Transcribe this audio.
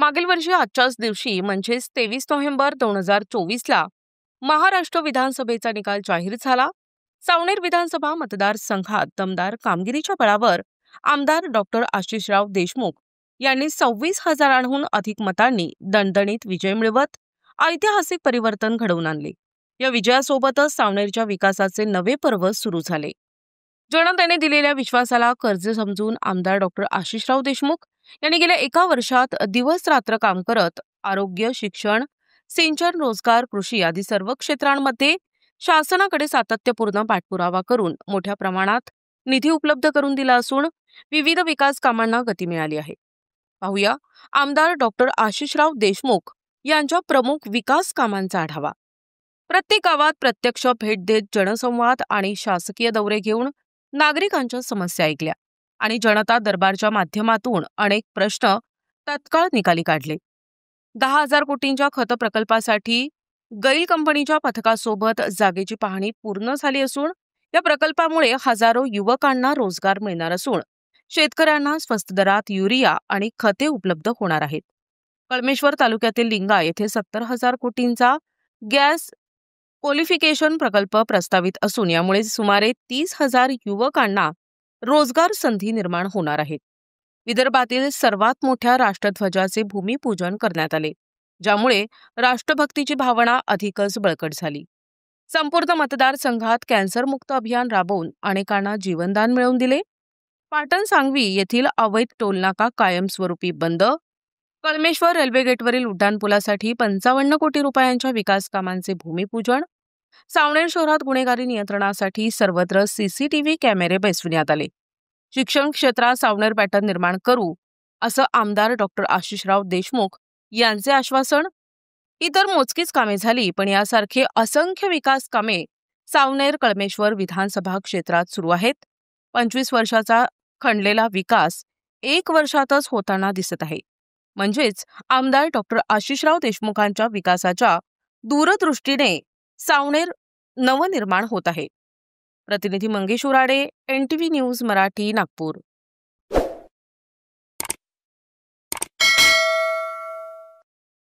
मागील वर्षी आजच्याच दिवशी म्हणजेच 23 नोव्हेंबर 2024ला महाराष्ट्र विधानसभेचा निकाल जाहीर झाला. सावनेर विधानसभा मतदारसंघात दमदार कामगिरीच्या बळावर आमदार डॉक्टर आशिषराव देशमुख यांनी 26,000हून अधिक मतांनी दणदणीत विजय मिळवत ऐतिहासिक परिवर्तन घडवून आणले. या विजयासोबतच सावनेरच्या विकासाचे नवे पर्व सुरू झाले. जनतेने दिलेल्या विश्वासाला कर्ज समजून आमदार डॉक्टर आशिषराव देशमुख यांनी गेल्या एका वर्षात दिवस रात्र काम करत आरोग्य, शिक्षण, सिंचन, रोजगार, कृषी आदी सर्व क्षेत्रांमध्ये शासनाकडे सातत्यपूर्ण पाठपुरावा करून मोठ्या प्रमाणात निधी उपलब्ध करून दिला असून विविध विकास कामांना गती मिळाली आहे. पाहूया आमदार डॉक्टर आशिषराव देशमुख यांच्या प्रमुख विकास कामांचा आढावा. प्रत्येक गावात प्रत्यक्ष भेट देत जनसंवाद आणि शासकीय दौरे घेऊन नागरिकांच्या समस्या ऐकल्या आणि जनता दरबारच्या माध्यमातून अनेक प्रश्न तत्काळ निकाली काढले. 10,000 कोटींच्या खत प्रकल्पासाठी गैल कंपनीच्या पथकासोबत जागेची पाहणी पूर्ण झाली असून या प्रकल्पामुळे हजारो युवकांना रोजगार मिळणार असून शेतकऱ्यांना स्वस्त दरात युरिया आणि खते उपलब्ध होणार आहेत. कळमेश्वर तालुक्यातील लिंगा येथे 70,000 कोटींचा गॅस क्वालिफिकेशन प्रकल्प प्रस्तावित असून यामुळे सुमारे 30,000 युवकांना रोजगार संधी निर्माण होणार आहेत. विदर्भातील सर्वात मोठ्या राष्ट्रध्वजाचे भूमिपूजन करण्यात आले, ज्यामुळे राष्ट्रभक्तीची भावना अधिकच बळकट झाली. संपूर्ण मतदारसंघात कॅन्सरमुक्त अभियान राबवून अनेकांना जीवनदान मिळवून दिले. पाटण सांगवी येथील अवैध टोलनाका कायमस्वरूपी बंद. कळमेश्वर रेल्वे गेटवरील उड्डाणपुलासाठी 55 कोटी रुपयांच्या विकास कामांचे भूमिपूजन. सावनेर शहरात गुन्हेगारी नियंत्रणासाठी सर्वत्र सीसीटीव्ही कॅमेरे बसविण्यात आले. शिक्षण क्षेत्रात सावनेर पॅटर्न निर्माण करू असं आमदार डॉक्टर आशिषराव देशमुख यांचे आश्वासन. इतर मोजकीच कामे झाली, पण यासारखे असंख्य विकास कामे सावनेर कळमेश्वर विधानसभा क्षेत्रात सुरू आहेत. 25 वर्षाचा खंडलेला विकास 1 वर्षातच होताना दिसत आहे. म्हणजेच आमदार डॉक्टर आशिषराव देशमुखांच्या विकासाच्या दूरदृष्टीने सावनेर नवनिर्माण होत आहे. प्रतिनिधी मंगेश उराडे, NTV न्यूज मराठी, नागपूर.